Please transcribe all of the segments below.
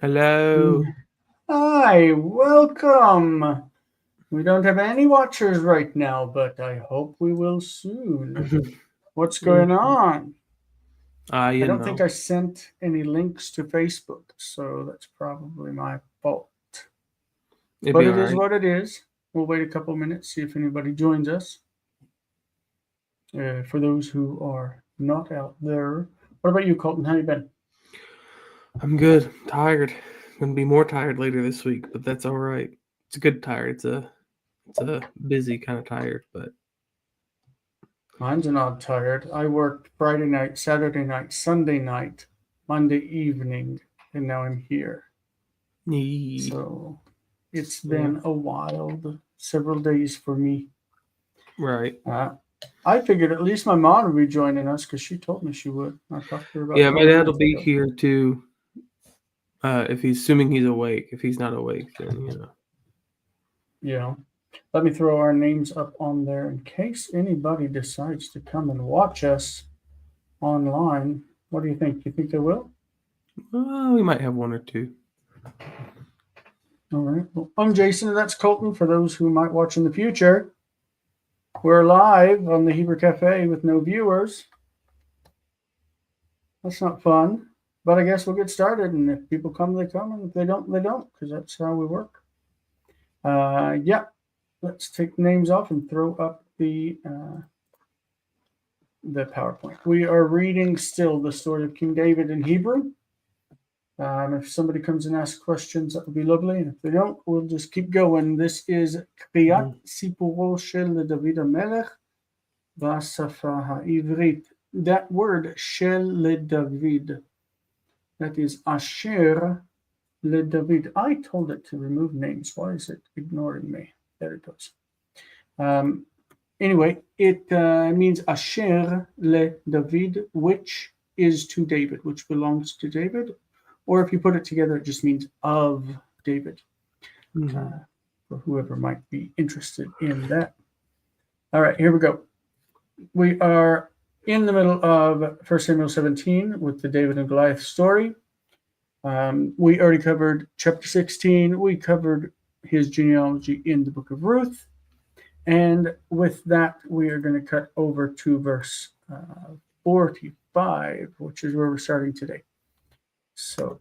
Hello. Hi, welcome. We don't have any watchers right now, but I hope we will soon. What's going on? I You don't think know, I sent any links to Facebook, so that's probably my fault. it'd But be it all is right. what it is. We'll wait a couple minutes, see if anybody joins us. For those who are not out there, what about you, Colton? How you been? I'm good. Tired. Gonna be more tired later this week, but that's all right. It's a good tired. It's a busy kind of tired, but Mine's not tired. I worked Friday night, Saturday night, Sunday night, Monday evening, and now I'm here. yeah, So it's yeah, been a wild several days for me. right. Uh, I figured at least my mom would be joining us because she told me she would. I talked to her about Yeah, my 20 dad will minutes be ago. here too. If he's assuming he's awake. If he's not awake, then You know, let me throw our names up on there in case anybody decides to come and watch us online. What do you think? You think they will? we might have one or two. All right. Well, I'm Jason, and that's Colton. For those who might watch in the future, we're live on the Hebrew Cafe with no viewers. That's not fun. But I guess we'll get started. And if people come, they come. And if they don't, they don't, because that's how we work. Yeah, let's take names off and throw up the PowerPoint. We are reading still the story of King David in Hebrew. If somebody comes and asks questions, that would be lovely. And if they don't, we'll just keep going. This is קריאת Mhm. סיפורו של דוד המלך בשפה העברית. That word, של לדוד, that is asher LeDavid. I told it to remove names. Why is it ignoring me? There it goes. Um, anyway, it means Asher le David, which is to David, which belongs to David. Or if you put it together, it just means of David, Mhm. uh, for whoever might be interested in that. All right, here we go. We are in the middle of 1 Samuel 17 with the David and Goliath story. We already covered chapter 16. We covered his genealogy in the book of Ruth. And with that, we are going to cut over to verse 45, which is where we're starting today. So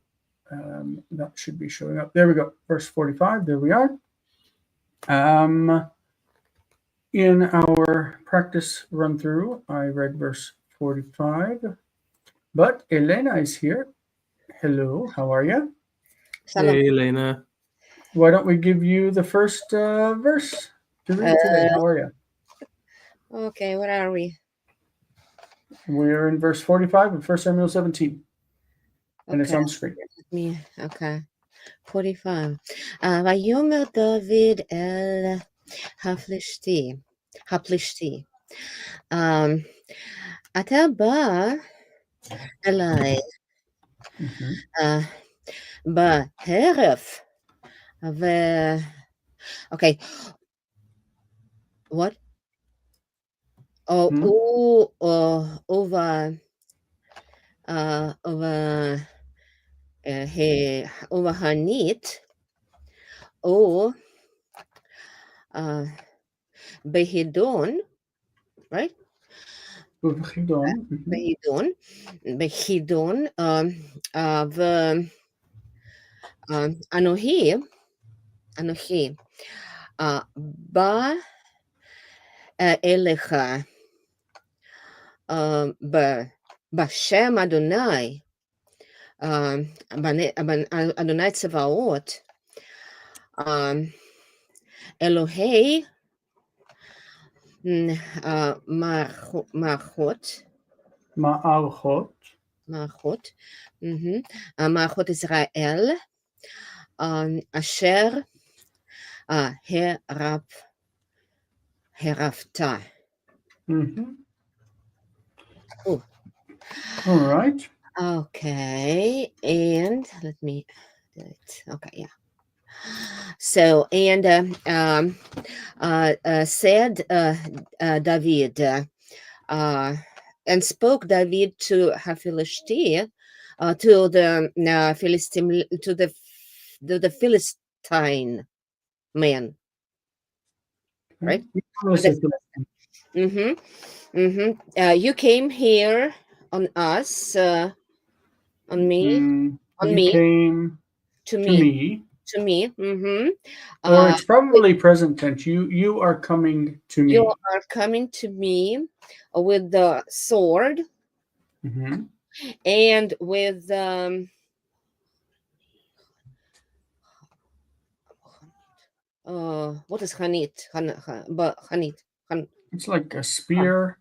that should be showing up. There we go. Verse 45. There we are. Um, in our practice run through, I read verse 45, but Elena is here. Hello, how are you? Shalom. Hey, Elena. Why don't we give you the first verse to read today? How are you? Okay, where are we? We're in verse 45 of 1 Samuel 17, and it's Okay, on screen. okay. 45. ויאמר דוד אל הפלישתי, אתה בא אליי Mhm. בערב, okay, what? Oh, Hmm? over, over, hanit, or, behidon, right? Uvchidon. Mhm. בהידון, בחידון, ואנוכי בא אליך בשם אדוני, אדוני צבאות, אלוהי מערכות, Ma'alchot. מערכות, מערכות ישראל, אשר הרפת. Mhm. Oh, All right. okay, and let me do it. Okay, yeah. So, and said David, and spoke David to Haphilishti to the Philistine, to the Philistine man, right? Okay. I'm gonna To the say Philistine. You came here on us, on me, on You me, came to to me, me, to me. or Uh, it's probably present tense. You are coming to you me. are coming to me with the sword Hmm. and with what is hanit? But hanit. It's like a spear.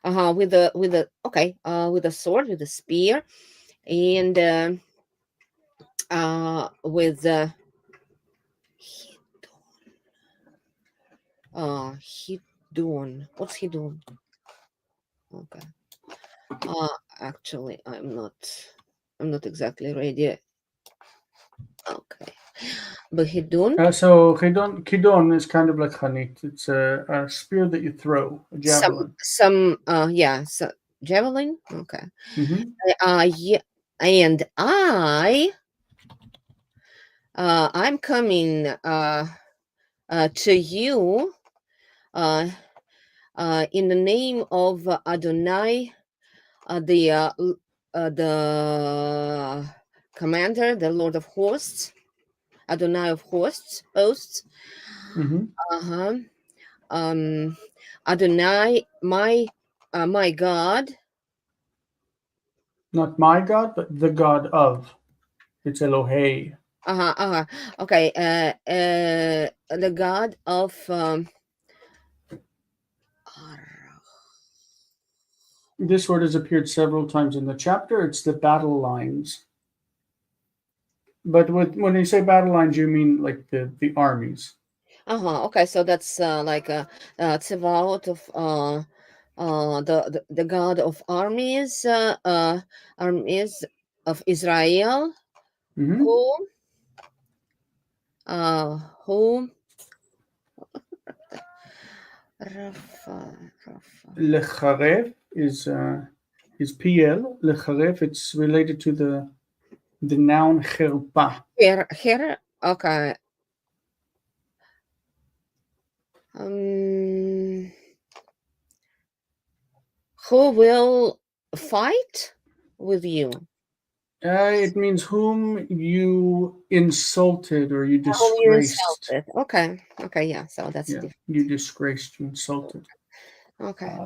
With the okay, with a sword, with a spear, and with he doing, what's he doing? Okay. Actually, I'm not exactly ready. Okay, but he doing So kidon is kind of like hanit. It's a spear that you throw, a javelin. some yeah, so javelin. Okay. Hmm. Yeah, and I'm coming to you uh in the name of Adonai, the commander, the Lord of hosts, Adonai of hosts. Hmm. Uh-huh. Um Adonai, my God. Not my God, but the God of. It's Elohei. Uh-huh. Okay. The God of This word has appeared several times in the chapter. It's the battle lines. But when you say battle lines, you mean like the armies. Okay, so that's like Tsevaot of the God of armies of Israel, Hmm. who who Rafa. Lecharef is PL. Lecharef, it's related to the noun cherpa. Here, okay. Um, who will fight with you? It means whom you insulted or you Whom you disgraced. insulted? Okay, yeah. So that's Yeah, different. you disgraced, you insulted. Okay.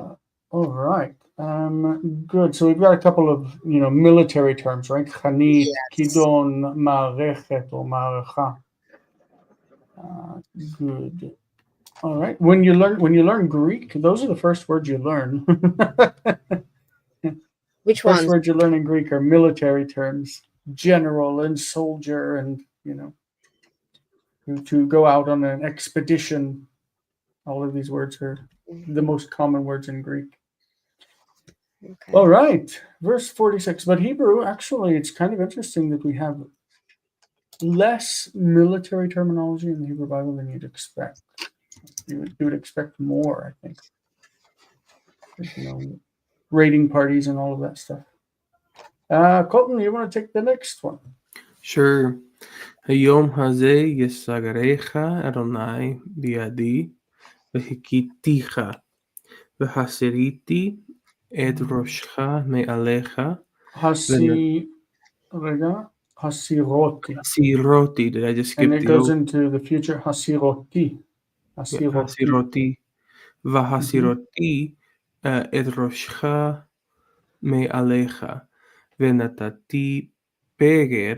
All right. Good. So we've got a couple of military terms, right? Chanit, Yes. kidon, maarechet, or maarecha. Good. All right. When you learn Greek, those are the first words you learn. Which First ones? words you learn in Greek are military terms, general and soldier, and to go out on an expedition. All of these words are the Mhm. most common words in Greek. All Okay. right, verse 46. But Hebrew, actually, it's kind of interesting that we have less military terminology in the Hebrew Bible than you'd expect. You would expect more, I think. Raiding parties and all of that stuff. Colton, you want to take the next one? Sure. היום הזה יסגרך אדוני בידי, והכיתיך, והסיריתי את ראשך מעליך, Hasi, rega, hasiroti. ונסירותי. Did I just And skip it the goes O? into the future, hasiroti. Yeah, Hasiroti. הסירותי, Mhm. והסירותי את ראשך מעליך, ונתתי פגר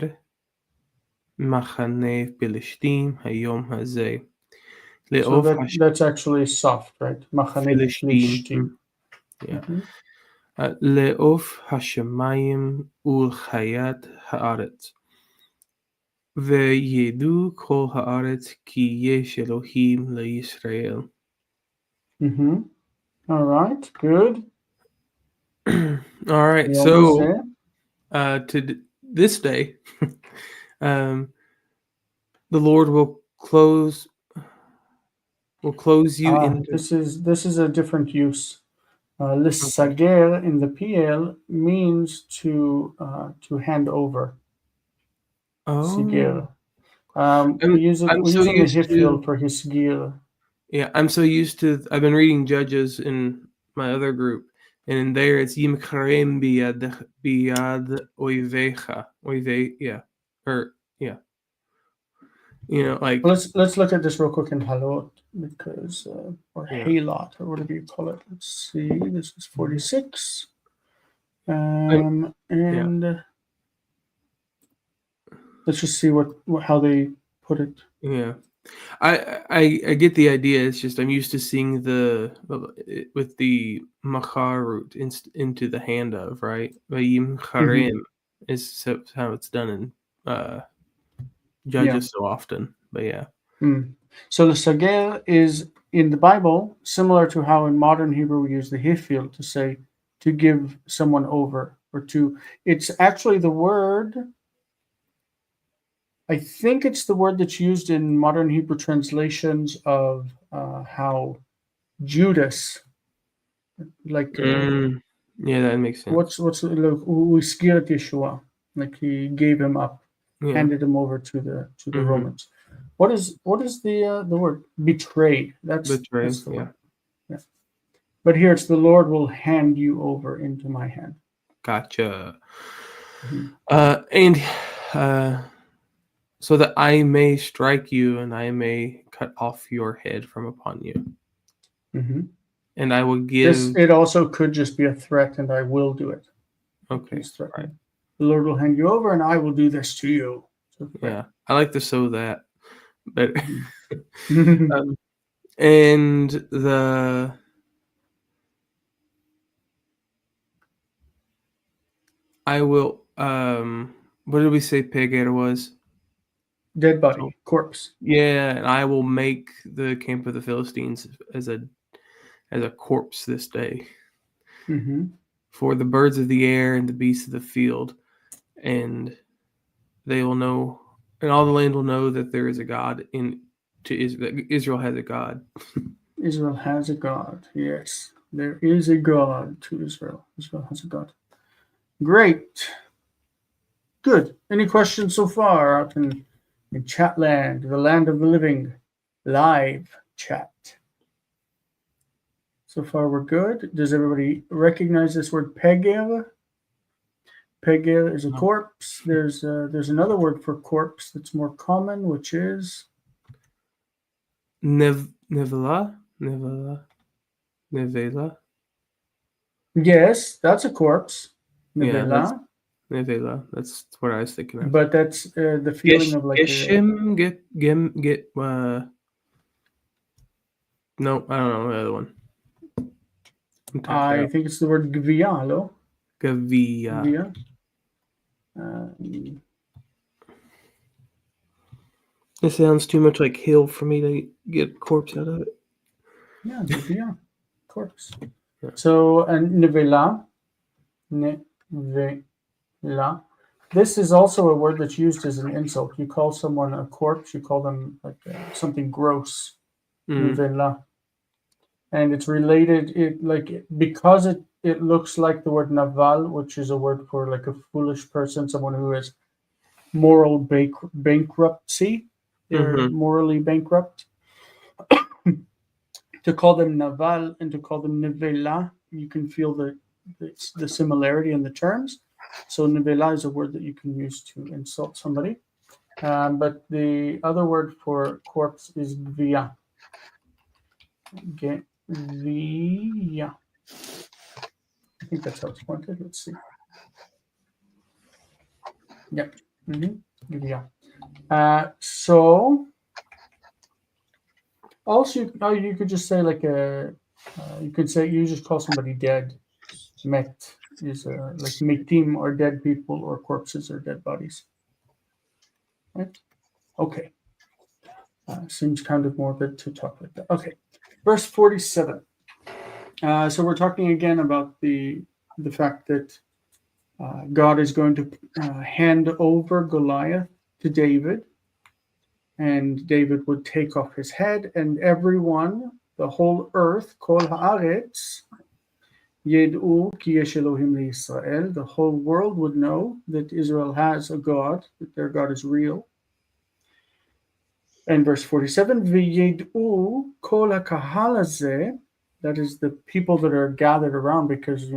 מחנה פלשתים היום הזה. So לעוף that's actually soft, right? Machane השפלשתים. plishtim. Yeah. Mhm. לעוף השמיים ולחיית הארץ. וידעו כל הארץ כי יש אלוהים לישראל. Mhm. All right, good. All right, Yom so hazeh. to this day, um, the Lord will close you into. This is a different use. L'sager in the PL means to hand over. Oh, Sigir. I'm I'm We so use in the used to Hifil for hisgir. yeah, I'm so used to I've been reading Judges in my other group, and in there it's Yimcharem biyad oivecha. Yeah. Or yeah. Like Let's look at this real quick in Halot because or yeah. Halot or whatever you call it. Let's see. This is 46. I, yeah. And let's just see what how they put it. Yeah. I get the idea. It's just I'm used to seeing with the machar root into the hand of, right? Vayim Mhm. charem is how it's done in uh, Yeah. Judges so often. But yeah. Mm. So the Sager is in the Bible similar to how in modern Hebrew we use the Hifil to say to give someone over or to. It's actually the word. I think it's the word that's used in modern Hebrew translations of how Judas, like Yeah, that makes sense. what's like uiskirat Yeshua, like he gave him up, Yeah. handed him over to the Mm-hmm. Romans. What is the word betray? Betray. That's the Yeah. word. Yeah. But here it's the Lord will hand you over into my hand. Gotcha. Mhm. And uh, so that I may strike you and I may cut off your head from upon you, Mhm. and I will This give. it also could just be a threat, and I will do it. Like Okay. he's Right. threatening. The Lord will hand you over, and I will do this to you. So threat. Yeah, I like to sew that, but Mhm. um, and the I will what did we say Pegator was? Dead So body, corpse. yeah, and I will make the camp of the Philistines as a corpse this day Hmm. for the birds of the air and the beasts of the field, and they will know, and all the land will know that there is a God that Israel has a God. Israel has a God. Yes, there is a God to Israel. Israel has a God. Great. Good. Any questions so far out in Chatland, the land of the living, live chat? So far, we're good. Does everybody recognize this word pegel? Pegel is a corpse. There's another word for corpse that's more common, which is Nevela, Nevela. yes, that's a corpse, Yeah, that's nevela. Nevela. That's what I was thinking of. But that's the feeling of like a. Geshem, get. No, I don't know the other one. I'm tapped I out. think it's the word gvialo. Gavia. Gvia. Um, It sounds too much like hill for me to get a corpse out of it. yeah, gvia, corpse. Yeah. So nevela, nevela. This is also a word that's used as an insult. You call someone a corpse. You call them like something gross. Mm. Nevela. And it's related. It like because it looks like the word naval, which is a word for like a foolish person, someone who has moral bankruptcy. They're Mm-hmm. morally bankrupt. To call them naval and to call them nevela, you can feel the similarity in the terms. So nevela is a word that you can use to insult somebody. But the other word for corpse is gvia. Gvia. I think that's how it's pointed. Let's see. Yep. Yeah. So also, you could just say like you could say you just call somebody dead. Met is like metim or dead people or corpses or dead bodies. Right? Okay. Seems kind of morbid to talk like that. Okay. Verse 47. So we're talking again about the fact that God is going to hand over Goliath to David, and David would take off his head, and everyone, the whole earth, kol haaretz, Yed'u ki yesh Elohim liYisrael. The whole world would know that Israel has a God, that their God is real. And verse 47, V'yed'u kol ha'kahal hazeh, that is the people that are gathered around, because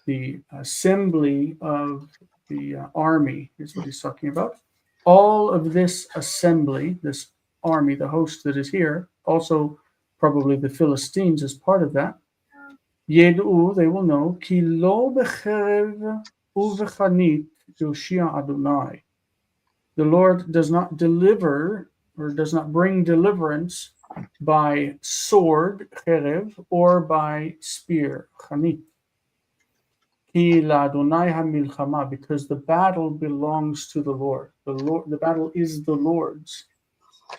the assembly of the army is what he's talking about. All of this assembly, this army, the host that is here, also probably the Philistines is part of that. Yed'u, they will know, ki lo b'cherev u'v'chanit yoshia Adonai. The Lord does not deliver or does not bring deliverance by sword, cherev, or by spear, chanit. Ki la'Adonai ha'milchama, because the battle belongs to the Lord. The battle is the Lord's,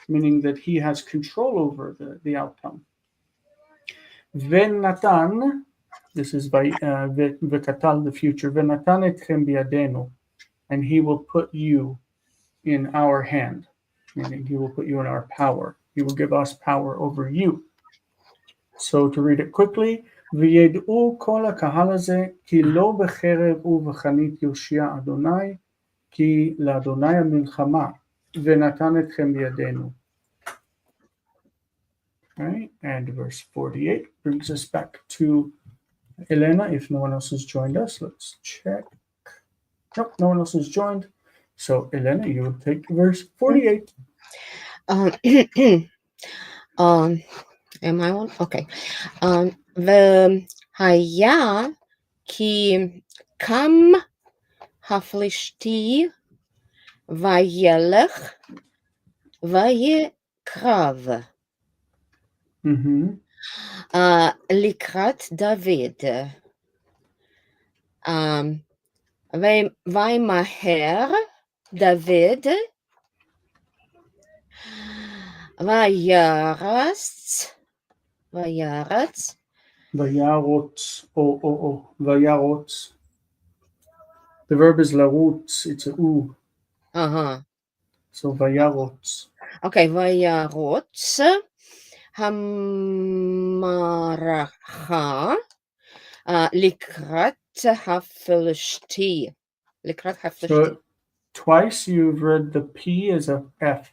meaning that He has control over the outcome. Venatan, this is by vekatal, the future. Venatan etchem biadenu, and He will put you in our hand, meaning He will put you in our power. He will give us power over you. So to read it quickly, וידעו כל הקהל הזה כי לא בחרב ובחנית יושיע אדוני, כי לאדוני המלחמה, ונתן אתכם בידינו. Right? And verse 48 brings us back to Elena. If no one else has joined us, let's check. Nope, no one else has joined. So Elena, you will take verse 48. Am I on? Okay. והיה כי קם הפלישתי וילך ויקרב לקראת דוד. וימהר דוד וירץ וירוץ. The verb is לרוץ, it's a u. So וירוץ. Okay, וירוץ המערכה לקראת הפלישתי. So twice you've read the P as a F.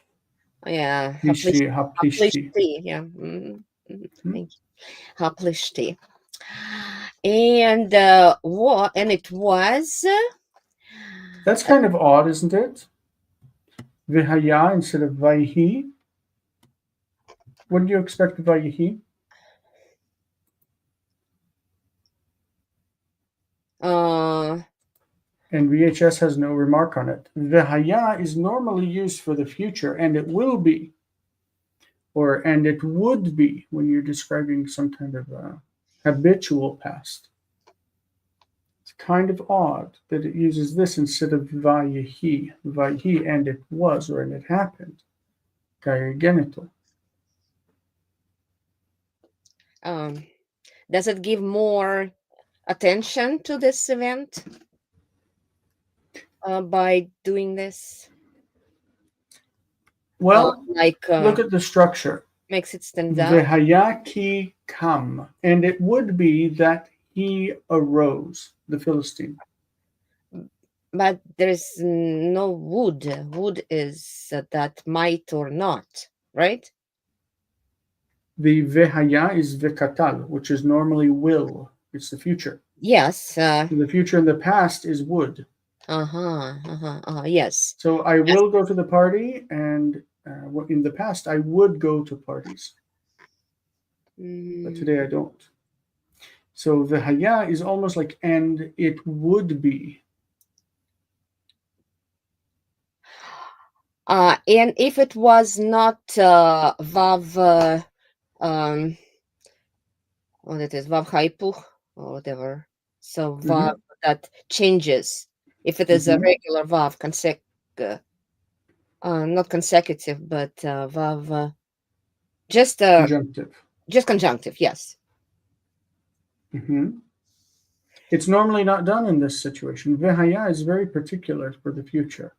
Yeah. Haplishti. Yeah. Thank you. Haplishti. And it was. That's kind of odd, isn't it? Vihaya instead of Vayhi. What do you expect of Vayhi? And VHS has no remark on it. Vihaya is normally used for the future, and it will be, and it would be when you're describing some kind of habitual past. It's kind of odd that it uses this instead of Vayehi, and it was, or and it happened. Genital. Does it give more attention to this event by doing this? Well, look at the structure. Makes it stand out. Vehayaki kam, and it would be that he arose, the Philistine. But there's no would. Would is that might or not, right? The vehaya is vekatal, which is normally will. It's the future. Yes. The future and the past is would. Yes. So I will go to the party, and in the past I would go to parties, but today I don't. So vehaya is almost like and it would be. And if it was not vav, what it is, vav haipuch or whatever, so vav that changes. If it is a regular vav, not consecutive, but vav, just conjunctive. Just conjunctive, yes. It's normally not done in this situation. Vehaya is very particular for the future.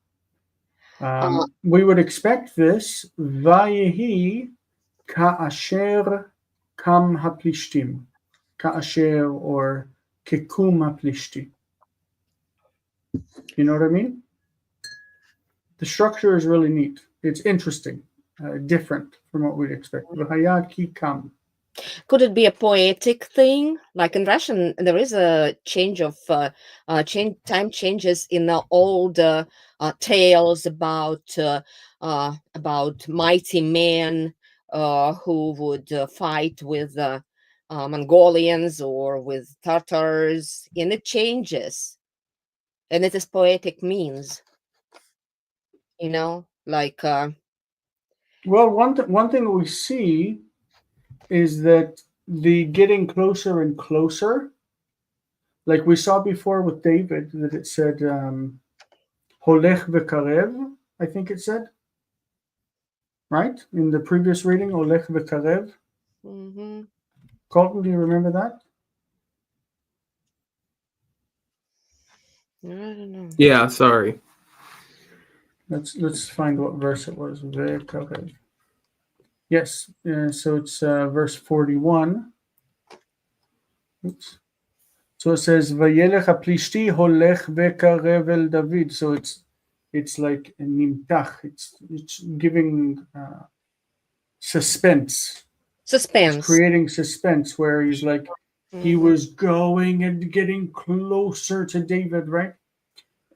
We would expect this. Vayehi ka'asher kam haplishtim. ka'asher or kekum haplishti. You know what I mean? The structure is really neat. It's interesting, different from what we'd expect. V'haya ki kam. Could it be a poetic thing? Like in Russian, there is a change of time changes in the old tales about mighty men who would fight with Mongolians or with Tatars, and it changes, and it is poetic means, like Well, one thing we see is that the getting closer and closer, like we saw before with David, that it said holech v'karev, I think it said, right? In the previous reading, holech v'karev. mhm. Colton, do you remember that? I don't know. Yeah, sorry. Let's find what verse it was. V'karev. Yes, so it's verse 41. Oops. So it says Vayelech haplishti holech v'karev el David. So it's like nimtach. It's giving suspense. It's Suspense. creating suspense where he's like he Mhm. was going and getting closer to David, right?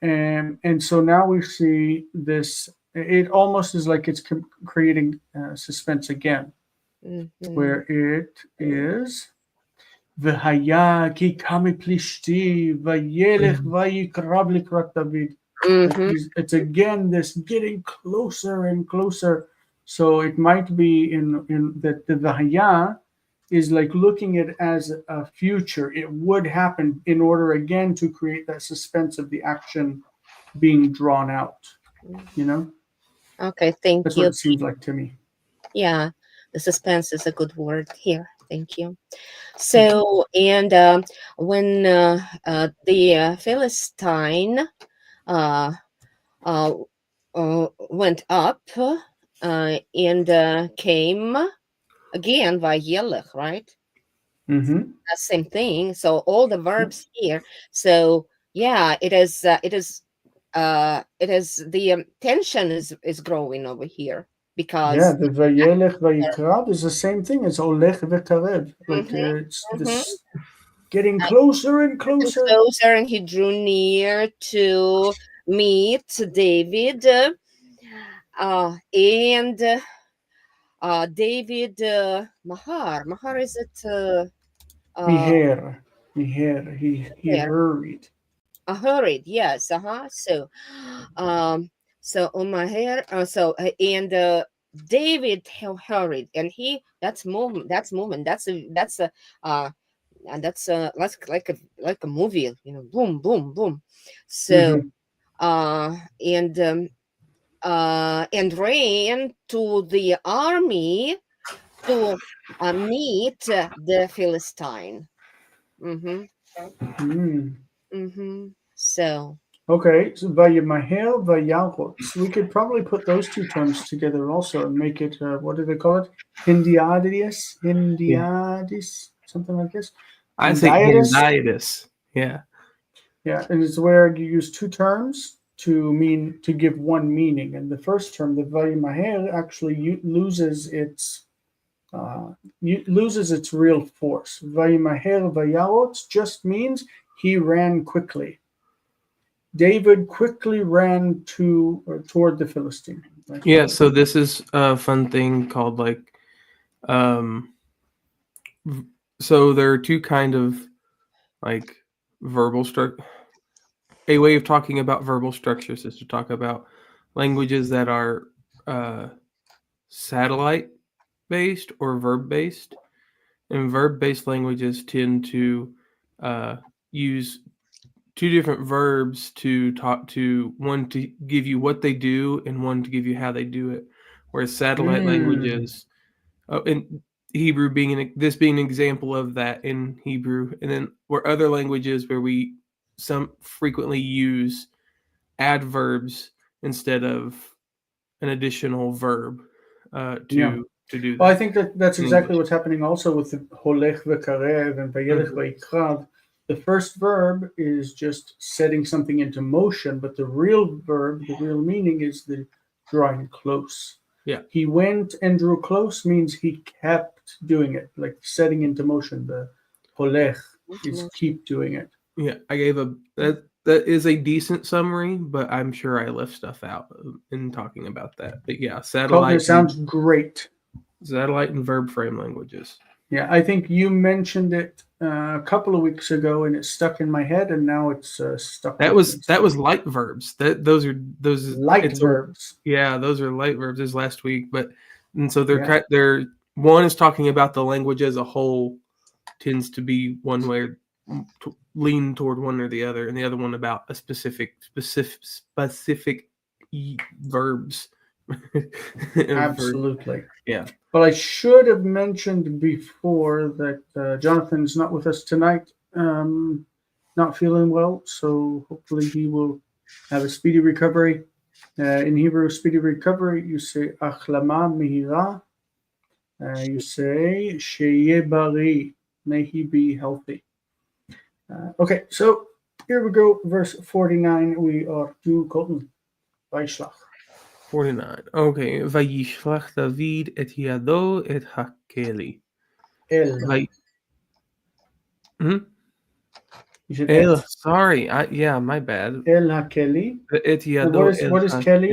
And so now we see this. It almost is like it's creating suspense again, Mhm. where it is. והיה כי קם פלישתי וילך ויקרב לקראת דוד. Mhm. It's again this getting closer and closer. So it might be in that the Vahaya is like looking at it as a future. It would happen in order again to create that suspense of the action being drawn out. You know, Okay, thank that's what you. it seems like to me. Yeah, the suspense is a good word here. Thank you. Mhm. So, and when the Philistine uh, uh, went up and came again by Yelech, right? Mhm. Same thing. So all the verbs here. So yeah, it is the tension is growing over here Yeah, because the Vayelech Vayikrab is the same thing as Olech Vekarev. Like Mhm, it's mhm. this getting closer and Getting closer. closer, and he drew near to meet David. And David Mahar is it Miher, Miher. He there? hurried. Hurried, yes, um, so on my hair, and David hurried, and that's movement, uh, and that's like a movie, boom, boom, boom. So, Mm-hmm. uh, and ran to the army to meet the Philistine. Mm-hmm. Mm. Mm-hmm. So, Okay, so Vayimaher Vayarot. We could probably put those two terms together also and make it what do they call it? Hindiadius, Yeah. Hindiadis, something like this. I think Hindiadis. Hendiadys. Yeah. Yeah, and it's where you use two terms to give one meaning. And the first term, the vayimaher, actually uh, loses its real force. Vayimaher vayarot just means he ran quickly. David quickly ran to or toward the Philistine. Right? Yeah, so this is a fun thing called like um so there are two kind of like verbal structure. A way of talking about verbal structures is to talk about languages that are uh satellite based or verb based. And verb based languages tend to uh use two different verbs to talk to, one to give you what they do and one to give you how they do it. Whereas satellite Mm, languages, in Hebrew being an example of that in Hebrew, and then where other languages where we some frequently use adverbs instead of an additional verb yeah. to to do that. Well, I think that's in exactly English. what's happening also with the holech v'karev and vayelech vaykrav. The first verb is just setting something into motion, but the real verb, the real meaning is the drawing close. Yeah. He went and drew close means he kept doing it, like setting into motion. The holech is keep doing it. Yeah, I gave that is a decent summary, but I'm sure I left stuff out in talking about that. But yeah, Colton, it sounds great. Satellite and verb frame languages. Yeah, I think you mentioned it a couple of weeks ago, and it stuck in my head, and now it's stuck. That was light verbs. Those light verbs. Yeah, those are light verbs. This last week, and so they're one is talking about the language as a whole tends to be one way to lean toward one or the other, and the other one about a specific verbs. Absolutely. Yeah. Well, I should have mentioned before that Jonathan's not with us tonight, not feeling well, so hopefully he will have a speedy recovery. In Hebrew, speedy recovery, you say achlama mihira. You say sheye bari, may he be healthy. Okay, so here we go, verse 49. We are to Colton. Vaishlach. 49. Okay. Vayishlach David et yado et hakeli. El. El. Sorry. Yeah, my bad. El hakeli. Et yado what is Kelly?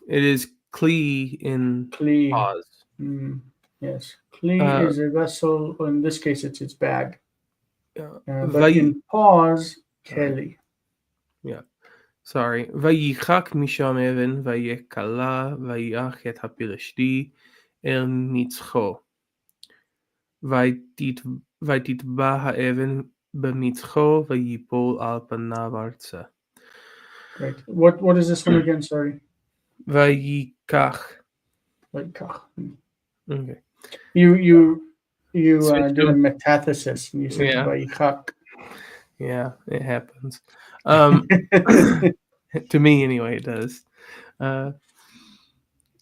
It is kli in pause. Yes. Kli is a vessel. In this case, it's its bag. But in pause, Kelly. Yeah. Sorry. Vayichak misham even vayekala vayach et hapilashti el mitzcho. Vaytitba haeven b'mitzcho vayipol al panav arza. Great. What is this one again? Sorry. Vayikach. Vayikach. Okay. You did a metathesis and you said Vayichak. Yeah, it happens. To me, anyway, it does.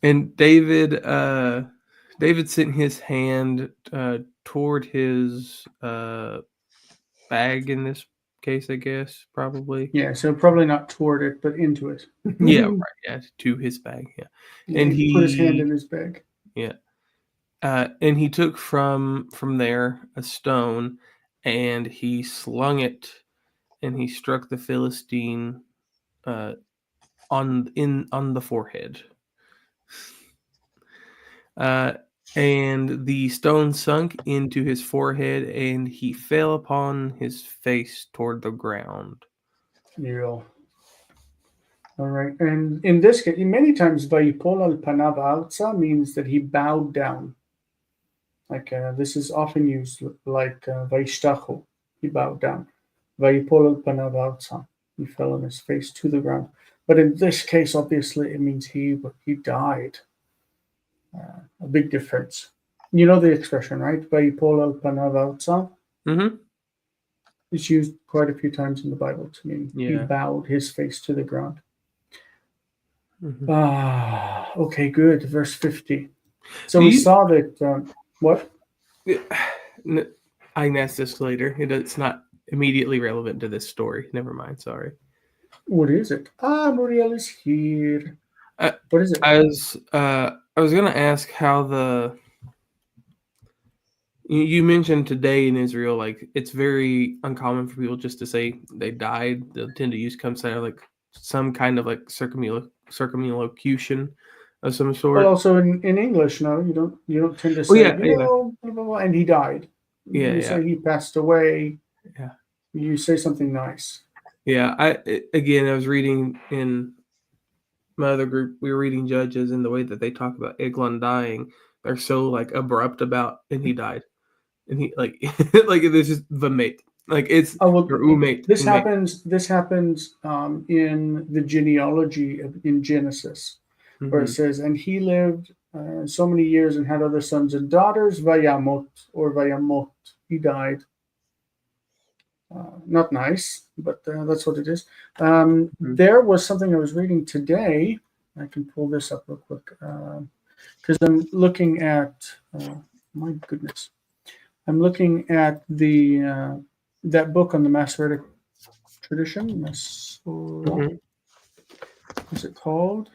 And David sent his hand toward his bag in this case, I guess, probably. Yeah, so probably not toward it, but into it. Yeah, right. Yeah, to his bag. Yeah, and he put his hand in his bag. Yeah, and he took from there a stone, and he slung it, and he struck the Philistine on the forehead. And the stone sunk into his forehead, and he fell upon his face toward the ground. Yeah. All right. And in this case, many times, Vayipol al panav arza means that he bowed down. Like this is often used like Vayishtachu, he bowed down. Vayipol al panav arza, he fell on his face to the ground. But in this case, obviously, it means he died. A big difference. You know the expression, right? Vayipol al panav arza. Mm-hmm. It's used quite a few times in the Bible to mean he bowed his face to the ground. Mm-hmm. Okay, good. Verse 50. So we saw that. What? I can ask this later. It's not immediately relevant to this story. Never mind. Sorry. What is it? Muriel is here. What is it? I was going to ask how you mentioned today in Israel, like it's very uncommon for people just to say they died. They'll tend to use like some kind of like circumlocution of some sort. Well, also in English, no, you don't tend to say, blah, blah, blah, and he died. You say he passed away. Yeah. You say something nice. Yeah. I was reading in my other group, we were reading Judges, and the way that they talk about Eglon dying, they're so like abrupt about, and he died. And he like this is the mate. Like it's umate. This happens in the genealogy in Genesis, where it says, and he lived so many years and had other sons and daughters, vayamot or vayamot. He died. Not nice, but that's what it is. There was something I was reading today. I can pull this up real quick. because I'm looking at, my goodness, I'm looking at that book on the Masoretic tradition. Mhm. What's it called?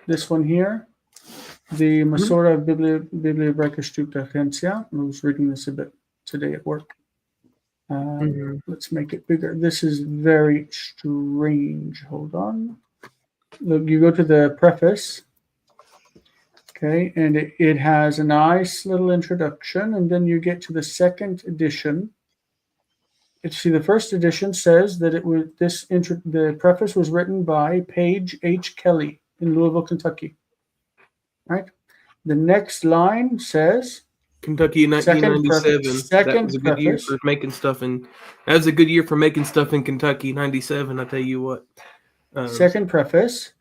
This one here, the Masora Bibliotheca Studentia. I was reading this a bit today at work. Mhm. Let's make it bigger. This is very strange. Hold on. Look, you go to the preface, okay, and it has a nice little introduction, and then you get to the second edition. See, the first edition says that the preface was written by Page H. Kelly in Louisville, Kentucky. Right. The next line says Kentucky in second 1997. That was a good year preface. for making stuff in. That was a good year for making stuff in Kentucky. 97. I tell you what. Second preface.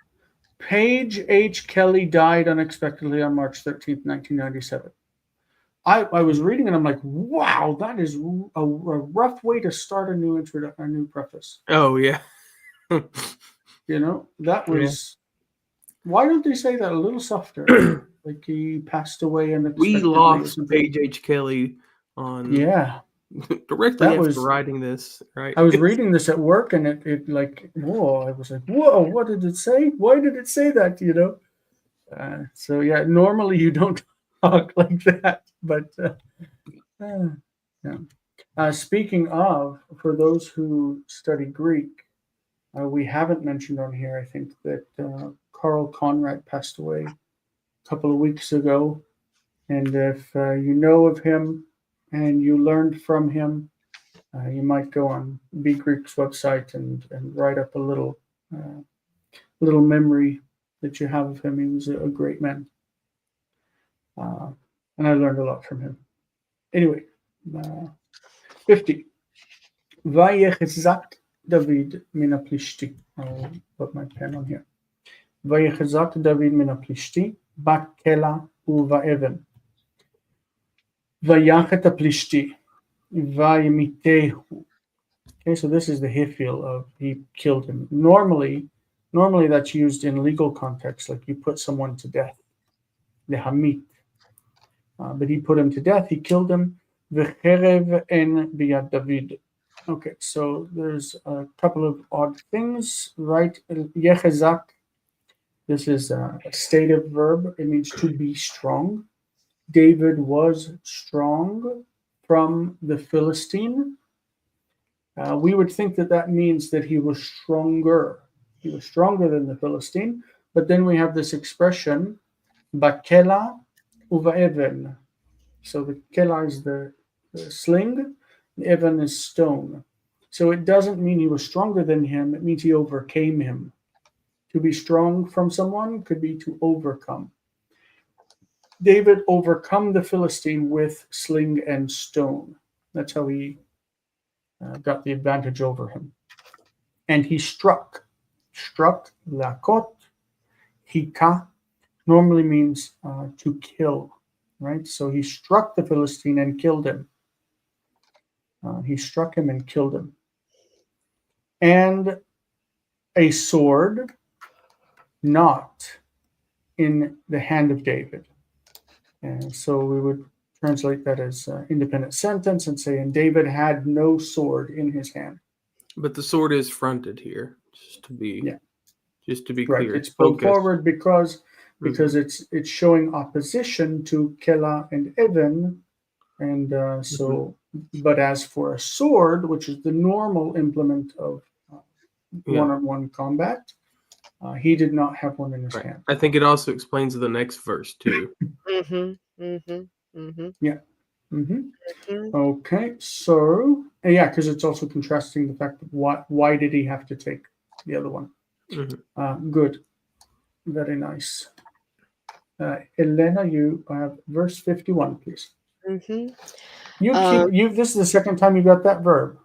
Page H. Kelly died unexpectedly on March 13th, 1997. I was reading and I'm like, wow, that is a rough way to start a new preface. Oh yeah. You know, that Yeah. was. Why don't they say that a little softer? Like he passed away We unexpectedly or lost something. Page H. Kelly on Yeah, directly that after was. writing this, right? I was reading this at work and it like, whoa, I was like, whoa, what did it say? Why did it say that? You know? So yeah, normally you don't talk like that, but yeah. Speaking of, for those who study Greek, we haven't mentioned on here. I think that Carl Conrad passed away a couple of weeks ago, and if you know of him and you learned from him, you might go on Be Greek's website and write up a little memory that you have of him. He was a great man. And I learned a lot from him. Anyway, 50. Vayechzak David min Plishti. I'll put my pen on here. Vayechzak David min Plishti, Bakela uvaeven. Vayachet Plishti, Vayemitehu. Okay, so this is the Hifil of he killed him. Normally that's used in legal context, like you put someone to death. The Hamit. But he put him to death, he killed him. V'cherev en biyad David. Okay, so there's a couple of odd things, right? Yechezak, this is a stative verb. It means to be strong. David was strong from the Philistine. We would think that means that he was stronger. He was stronger than the Philistine. But then we have this expression, bakela uvaeven. So the kela is the sling, the even is stone. So it doesn't mean he was stronger than him, it means he overcame him. To be strong from someone could be to overcome. David overcome the Philistine with sling and stone. That's how he got the advantage over him. And he struck. Struck, lakot, hika, normally means to kill, right? So he struck the Philistine and killed him. He struck him and killed him. And a sword not in the hand of David. And so we would translate that as independent sentence and say, and David had no sword in his hand. But the sword is fronted here, just to be right. clear. It's pulled forward because it's showing opposition to Kela and Evan. And so, but as for a sword, which is the normal implement of one-on-one combat, he did not have one in his hand. I think it also explains the next verse too. Yeah. Okay, so because it's also contrasting the fact that why did he have to take the other one? Good, very nice. Elena, you have verse 51, please. You this is the second time you got that verb.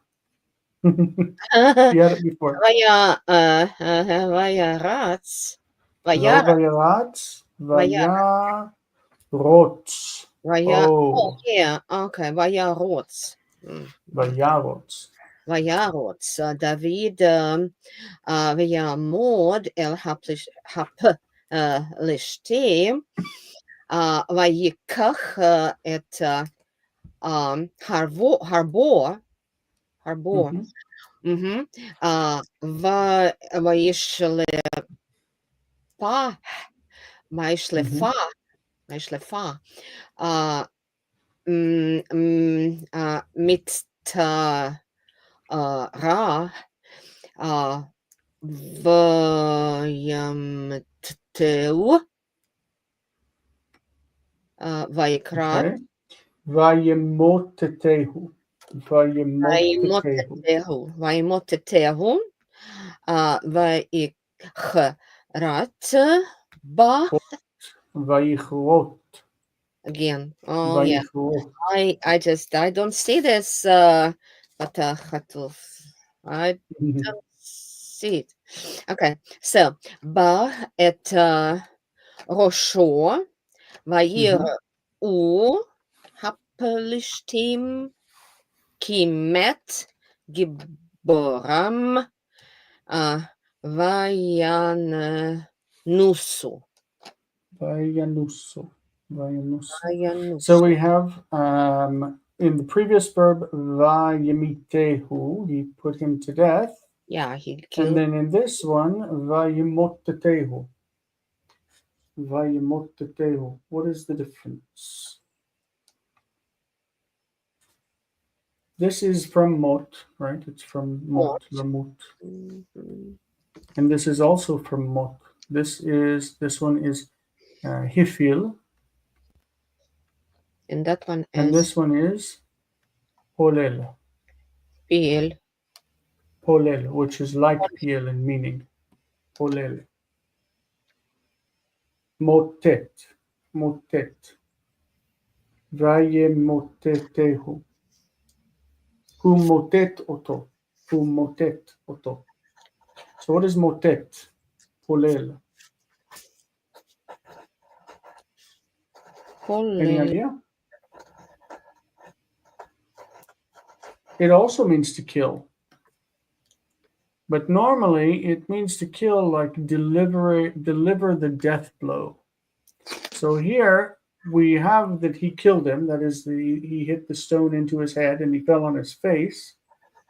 You had it before. Vayaratz. Vayaratz. Vayarotz. Oh, yeah. Okay. Vayarotz. Vayarotz. Vayarotz. David vayamod el לשתי, ויקח את הרבו, Mhm. וישלפה, מצטרה, וימתתהו, ויקרא, Okay. Vayemotetehu. Vayemotetehu. וימוטטהו, ויכרת בה, Vayichrot. again. Oh yeah, Vayichrot. I don't see this בתחתוף. I don't see it. Okay, so בה את ראשו, ויראו הפלשתים כי מת גיבורם, וינוסו. Vayanuso. Vayanuso. וינוסו. So we have in the previous verb vayemitehu, he put him to death. Yeah, he And killed. then in this one, vayemotetehu. Vayemotetehu. What is the difference? This is from mot, right? It's from mot, lamut. Mhm. And this is also from mot. This one is hifil, And that one and is this one is polel. Piel. Polel, which is like piel in meaning. Polel. Motet. Motet. Vayemotetehu. Hu motet oto. Hu motet oto. So what is motet? Polel. Any Polel. idea? It also means to kill. But normally it means to kill, like deliver the death blow. So here we have that he killed him. That is, he hit the stone into his head and he fell on his face.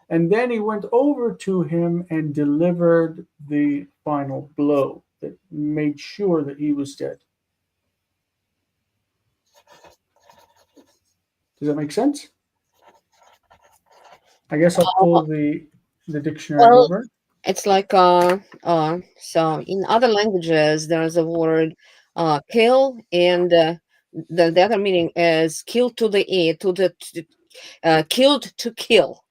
And then he went over to him and delivered the final blow that made sure that he was dead. Does that make sense? I guess I'll pull the dictionary Well, over. it's like so in other languages there's a word kill, and the other meaning is kill to the killed to kill.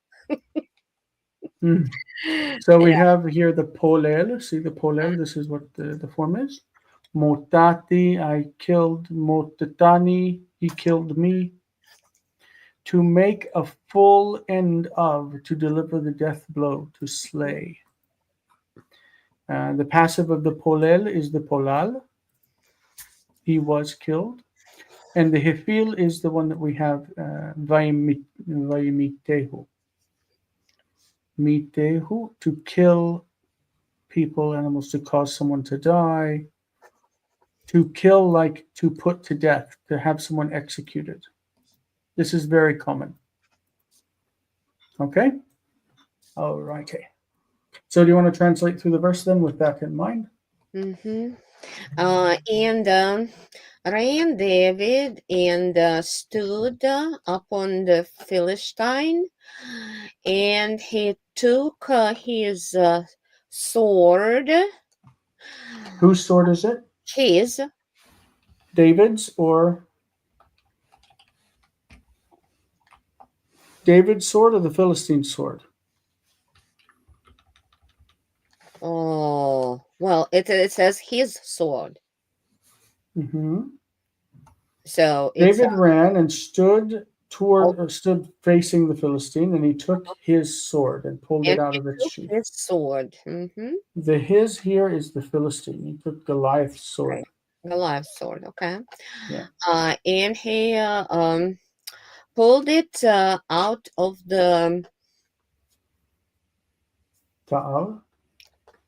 So we have here the polel. See the polel? This is what the form is. Motati, I killed. Motatani, he killed me. To make a full end of, to deliver the death blow, to slay. The passive of the polel is the polal. He was killed. And the hefil is the one that we have, vayimitehu. Mitehu, to kill people, animals, to cause someone to die. To kill, like to put to death, to have someone executed. This is very common. Okay? All righty. So do you want to translate through the verse then with that in mind? Mm-hmm. And ran David and stood upon the Philistine, and he took his sword. Whose sword is it? His. David's or David's sword or the Philistine's sword? Oh, well, it says his sword. Mm-hmm. So it's David ran and stood stood facing the Philistine, and he took his sword and pulled it and out he of its took sheath. his sword. Mm-hmm. The his here is the Philistine. He took Goliath's sword. Right. Goliath's sword. Okay. Yeah. And he pulled it out of the Ta'al.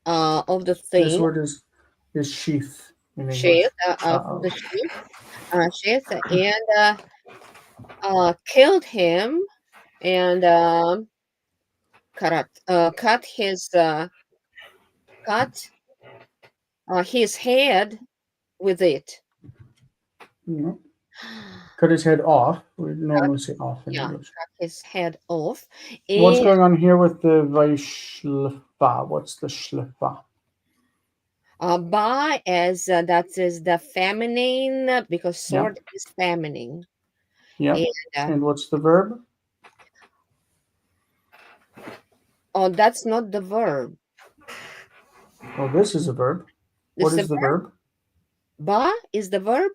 thing. This word is sheath. in English. sheath from the Uh-oh. sheath, and killed him, and cut his head with it. Yeah. Cut his head off. We Cut, normally say off in yeah, English. cut his head off. What's And going on here with the Vaishlefa? What's the shlefa? ba, as that is the feminine, because Yeah. sword is feminine. Yeah. And And what's the verb? oh, that's not the verb. Oh, this is a verb. This What is is the the verb. verb? Ba is the verb.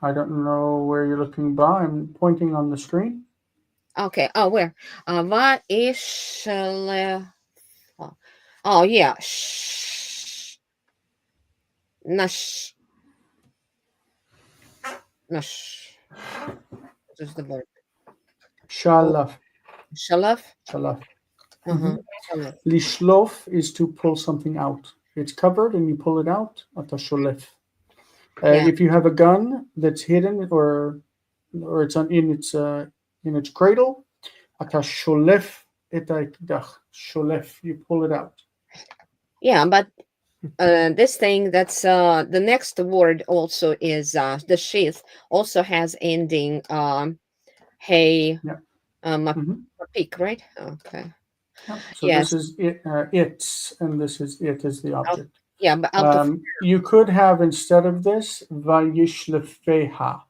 I don't know where you're looking by. I'm pointing on the screen. Okay. Oh, where? Va ishle. Oh, yeah. Nash. Nash. This is the verb. Shalaf. Shalaf. Shalaf. Uh-huh. Shalaf. Lishlof is to pull something out. It's covered and you pull it out. Atasholef. Yeah. If you have a gun that's hidden or it's in its cradle, atasholef etaikdach. Sholef. You pull it out. Yeah, but this thing that's the next word also is the sheath also has ending hey Yeah. mapik, right? Okay. Yeah. So Yes. this is it. It's and this is it is the object. Yeah, but out of You could have instead of this vayishlefeha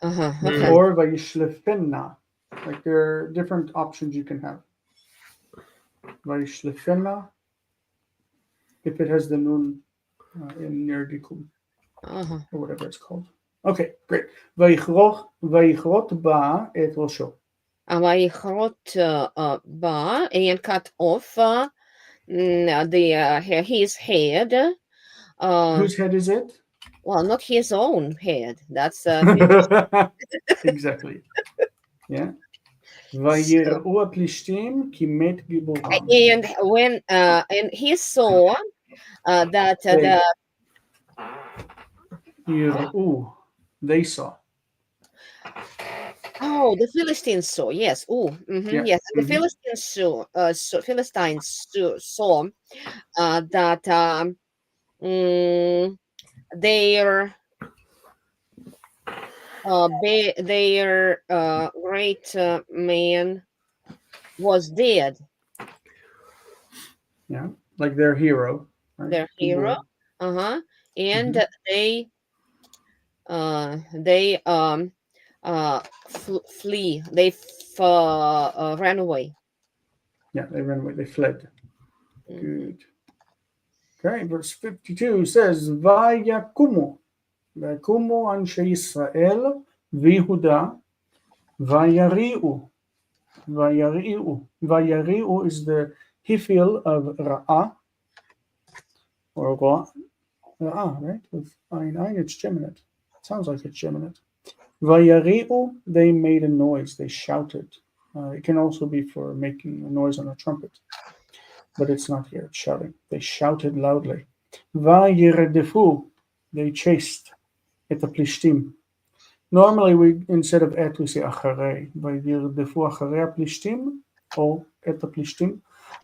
okay. or vayishlefenna. Like there are different options you can have. Vayishlefenna if it has the nun in nerdikum Uh-huh. or whatever it's called. Okay, great. Vayichrot ba, it will show. Vayichrot ba, and cut off his head. Whose head is it? Well, not his own head. That's Exactly. Yeah. so, Vayir'u plishtim ki met giboram. and when and he saw that They the yir'u. They saw. oh, the Philistines saw, yes. Oh, Yeah. yes. The Philistines saw that mm, their great man was dead. Yeah. Like their hero. Right? Their hero. Gibor. And they flee. They ran away. Yeah, they ran away. They fled. Mhm. Good. Okay, verse 52 says, Vayakumu. Vayakumu anshe Yisrael vihuda vayari'u. Vayari'u. Vayari'u is the hifil of ra'ah or ra'ah, right? With ein, it's geminate. Sounds like it's geminate. Vayari'u, they made a noise. They shouted. It can also be for making a noise on a trumpet, but it's not here. It's shouting. They shouted loudly. Vayirdefu, they chased et plishtim. Normally, we instead of et we say acharei. Vayirdefu acharei plishtim or et plishtim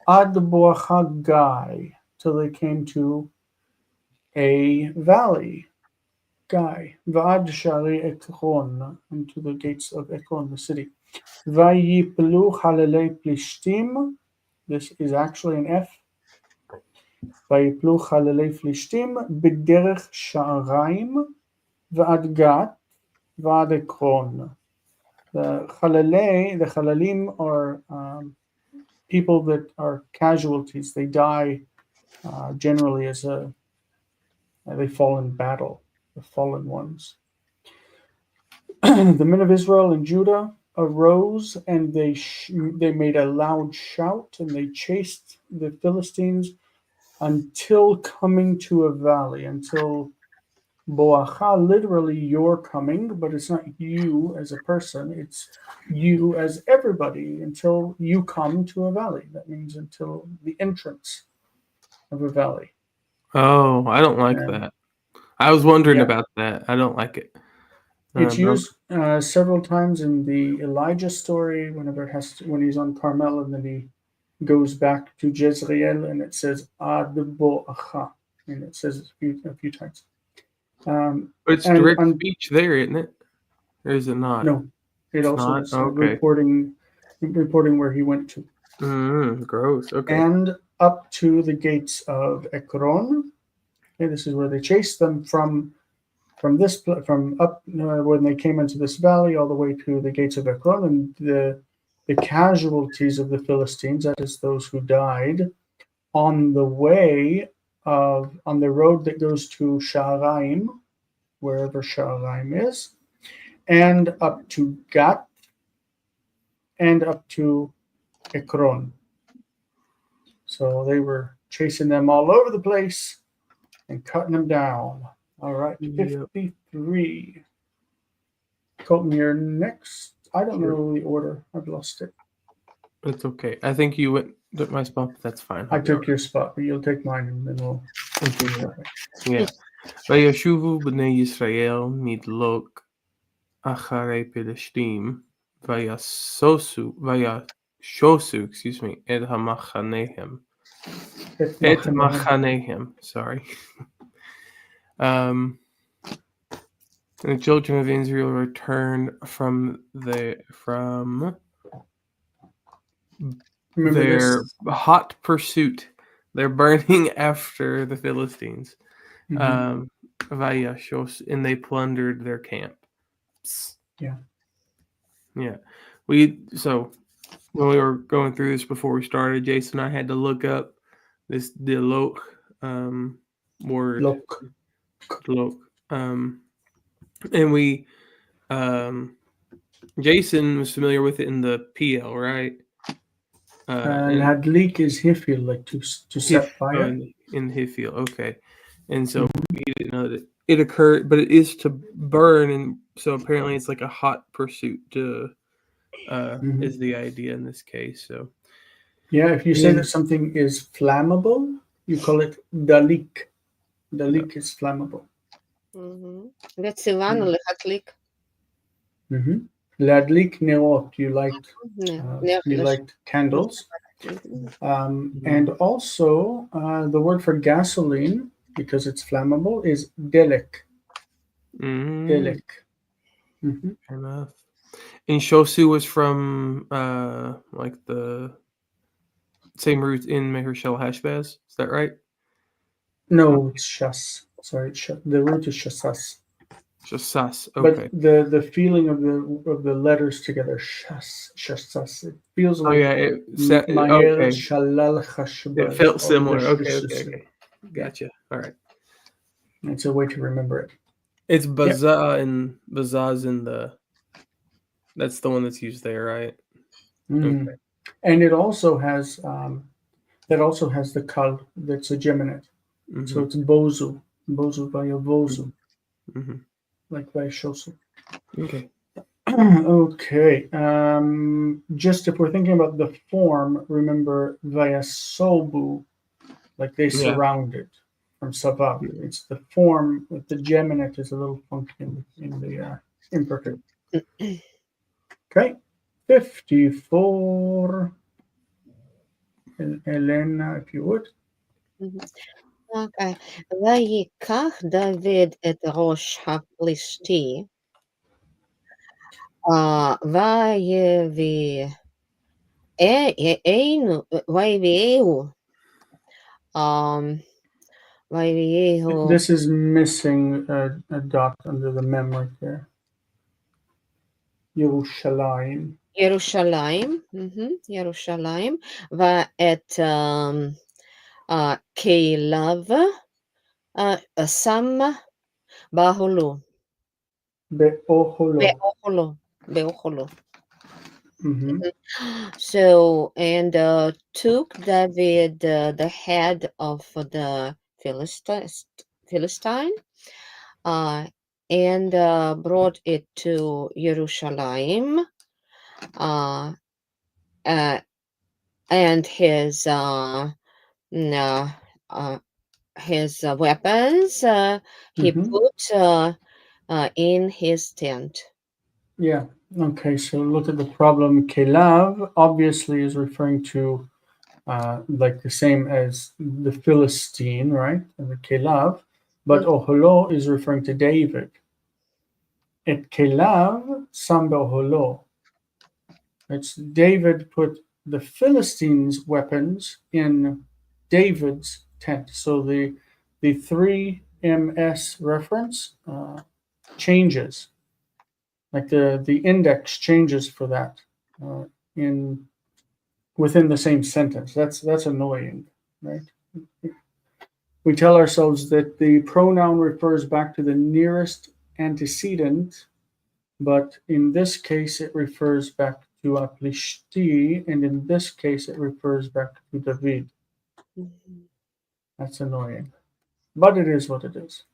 ad boacha gai till they came to a valley. Gai va'ad shari Ekron into the gates of Ekron, the city. Vayiplu halelei plishtim. This is actually an F. ויפלו חללי פלישתים בדרך שעריים ועד גת ועד עקרון. The Khalalim are people that are casualties. They die generally they fall in battle, the fallen ones. The men of Israel and Judah arose and they made a loud shout and they chased the Philistines until coming to a valley, until Boacha, literally you're coming, but it's not you as a person, it's you as everybody until you come to a valley. That means until the entrance. of a valley. Oh, I don't like And that. I was wondering yeah, about that. I don't like it. it's Um, used several times in the Elijah story. Whenever it has to, when he's on Carmel and then he goes back to Jezreel and it says Ad Bo'acha, and it says it a few times. but it's And direct speech there, isn't it? Or is it not? no, it It's also not? was Okay. reporting where he went to, Gross. Okay. and up to the gates of Ekron. Okay, this is where they chased them from from up when they came into this valley all the way to the gates of Ekron, and the casualties of the Philistines, that is those who died on the way on the road that goes to Sha'araim, wherever Sha'araim is, and up to Gat, and up to Ekron. So they were chasing them all over the place and cutting them down. All right, Yep. 53. Colton, you're next. I don't Sure. know the order. I've lost it. It's okay. I think you went took my spot, but that's fine. I took your spot, but you'll take mine, and then we'll do it that way. Yeah. וישובו בני ישראל מדלוק אחרי פלשתים, וישוסו, excuse me, את המחניהם. את מחניהם, sorry. And the children of Israel returned from their hot pursuit. They're burning after the Philistines. And they plundered their camp. Yeah. So when we were going through this before we started, Jason and I had to look up this delok word. Delok. And we Jason was familiar with it in the PL, right? Ladlik is hifil, like to set fire. In hifil, okay. And so we didn't know that it occurred, but it is to burn, and so apparently it's like a hot pursuit to is the idea in this case. So yeah, if you say that something is flammable, you call it dalik. Dalik is flammable. Vetsivanu lehatlik. Ladlik nerot, you liked candles. And also the word for gasoline, because it's flammable, is delek. Delek. Fair enough. And shosu was from like the same root in Meher Shel Hashbaz. Is that right? No, it's shas. Sorry, the root is shasas. Shasas. Okay. But the feeling of the letters together, shasas. It feels like Maher Shalal Chashbaz. It felt similar. Okay. Gotcha. All right. It's a way to remember it. It's baza and bazaz in the. That's the one that's used there, right? Okay. And it also has the kal that's a geminate. So it's bozu via vozu, like via shosu. Okay. Okay. Just if we're thinking about the form, remember via sobu, like they surrounded from sabav. It's the form with the geminate is a little funky in the imperfect. Okay. 54. Elena, if you would. Okay. ויקח דוד את ראש הפלישתי, ויביאהו. This is missing a dot under the mem right there. Yerushalayim. ירושלים, ואת כליו שם באכלו. באכלו. So, and took David the head of the Philistine and brought it to Jerusalem, and his his weapons he Mhm. put in his tent. Yeah. Okay, so look at the problem. Kelav obviously is referring to like the same as the Philistine, right? And the Kelav. But Oholo is referring to David. Et Kelav sam beOholo. It's David put the Philistines' weapons in David's tent. So the 3ms reference changes, like the index changes for that in within the same sentence. That's annoying, right? We tell ourselves that the pronoun refers back to the nearest antecedent, but in this case it refers back to Aplishti, and in this case it refers back to David. Mhm. That's annoying, but it is what it is.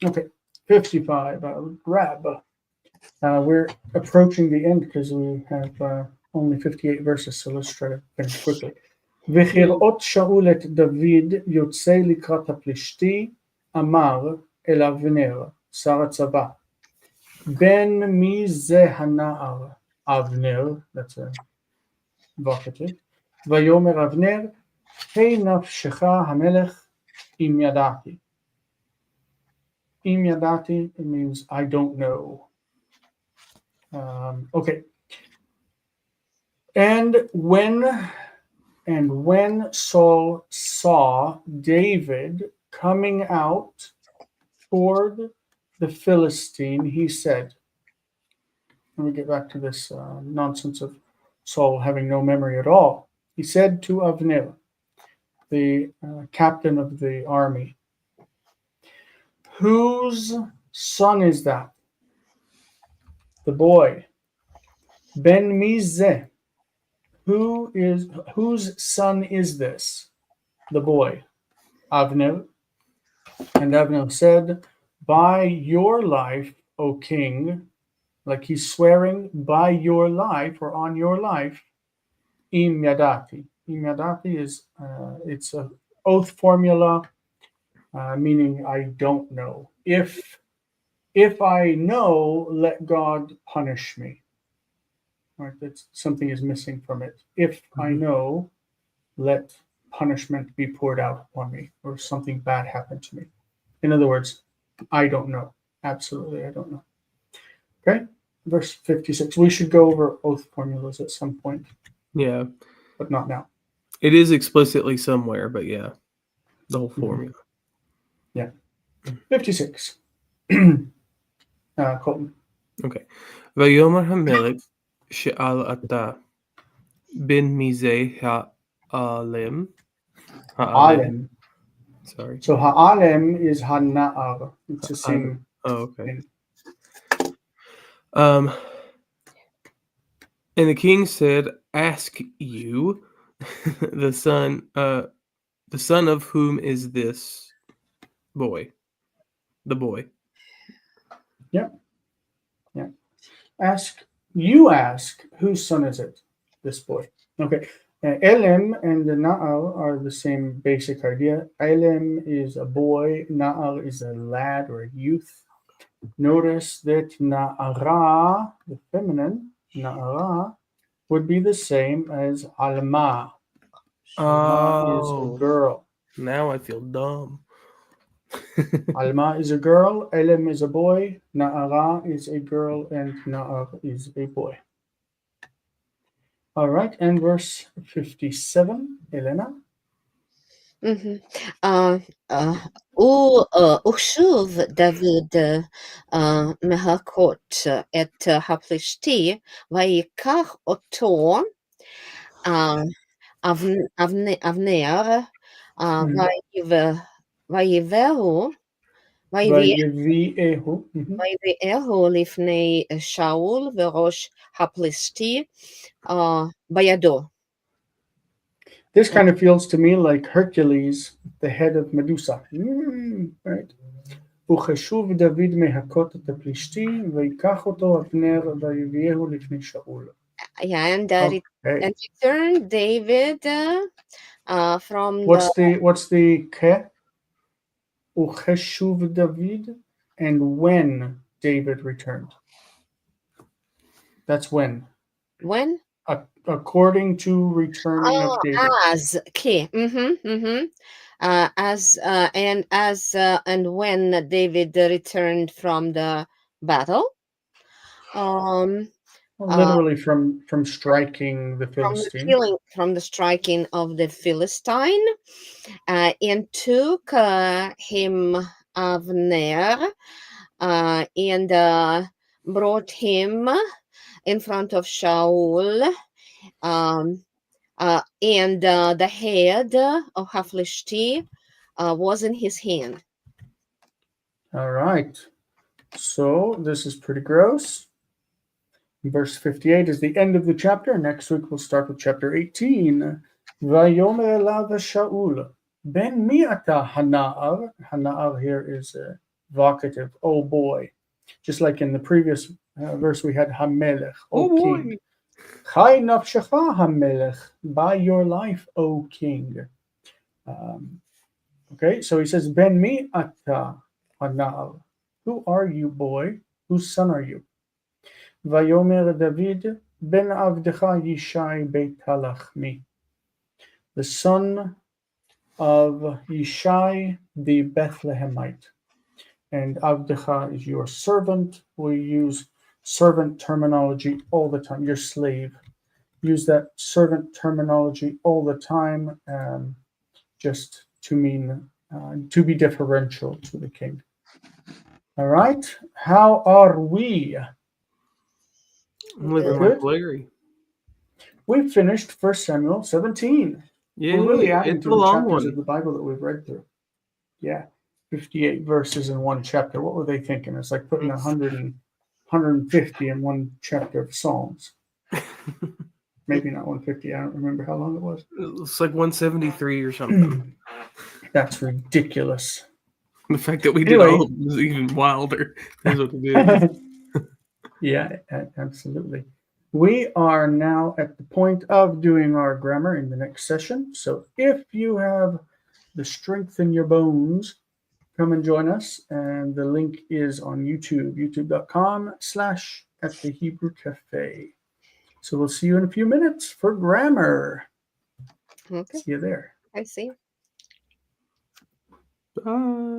Okay, 55. Grab. We're approaching the end because we have only 58 verses, so let's try to finish quickly. וכראות שאול את דוד יוצא לקראת הפלישתי, אמר אל אבנר, שר הצבא, בן מי זה הנער? אבנר, that's a vocative, ויאמר אבנר, היי נפשך המלך אם ידעתי. אם ידעתי, it means I don't know. Okay. And when Saul saw David coming out toward the Philistine, he said, let me get back to this nonsense of Saul having no memory at all. He said to Avner, the captain of the army, whose son is that? The boy. Ben Mizeh. Whose son is this? The boy. Avner. And Avner said, by your life, O king, like he's swearing by your life or on your life, im yadati. Im yadati is it's a oath formula, meaning I don't know. If I know, let God punish me. Right, that's something is missing from it. If I know, let punishment be poured out upon me, or something bad happen to me. In other words, I don't know. Absolutely, I don't know. Okay, verse 56. We should go over oath formulas at some point, Yeah, but not now. it is explicitly somewhere, but yeah, the whole formula. Yeah. 56. Colton. Okay. ויאמר המלך שאל אתה בן מי זה העלם? Alem. Sorry. So ha'alem is hana'ar. It's the same Oh, okay. thing. And the king said, ask you, the son of whom is this boy? The boy. Yep. Yeah. You ask, whose son is it? This boy. Okay. Elem and the Na'al are the same basic idea. Elem is a boy, Na'al is a lad or a youth. Notice that Na'ara, the feminine, Na'ara, would be the same as Alma. Alma is a girl. Now I feel dumb. Alma is a girl, Elem is a boy, Na'ara is a girl, and Na'ar is a boy. All right, and verse 57, Elena. ושוב דוד מהכות את הפלישתי, ויקח אותו אבנר, ויביאהו ויביאהו לפני שאול וראש הפלישתי בידו. This kind of feels to me like Hercules, the head of Medusa. Right? וחשוב דוד מהכות את הפלישתי, ויקח אותו אבנר ויביאהו לפני שאול. Yeah, and returned David From What's the ke? Ucheshuv David, and when David returned. That's when. when? According to returning of David. As ke. And when David returned from the battle. Literally from striking the Philistine. From the striking of the Philistine, and took him Avner, and brought him in front of Shaul, and the head of Haflishti was in his hand. All right. So this is pretty gross. Verse 58 is the end of the chapter. Next week we'll start with chapter 18. Vayomer elav Shaul ben mi ata hana'ar. Hana'ar here is vocative, oh boy. Just like in the previous verse we had hamelech, Oh king. boy. Chai nafshecha hamelech, by your life, O king. Okay, so he says, Ben mi ata hana'ar. Who are you, boy? Whose son are you? Vayomer David ben avdecha Yishai beit halachmi. The son of Yishai the Bethlehemite. And avdecha is your servant. We use servant terminology all the time. Your slave. Use that servant terminology all the time, just to mean to be differential to the king. All right. How are we? I'm living Good. like Larry. We've finished 1 Samuel 17. Yeah, We're really adding it's to a the long chapters one. of the Bible that we've read through. Yeah, 58 verses in one chapter. What were they thinking? It's like putting 150 in one chapter of Psalms. Maybe not 150. I don't remember how long it was. It's like 173 or something. That's ridiculous. The fact that we did Anyway. all of it is even wilder. That's what it is. Yeah, absolutely. We are now at the point of doing our grammar in the next session. So if you have the strength in your bones, come and join us. And the link is on YouTube, youtube.com/@the-Hebrew-Cafe. So we'll see you in a few minutes for grammar. Okay. See you there. I see. Bye.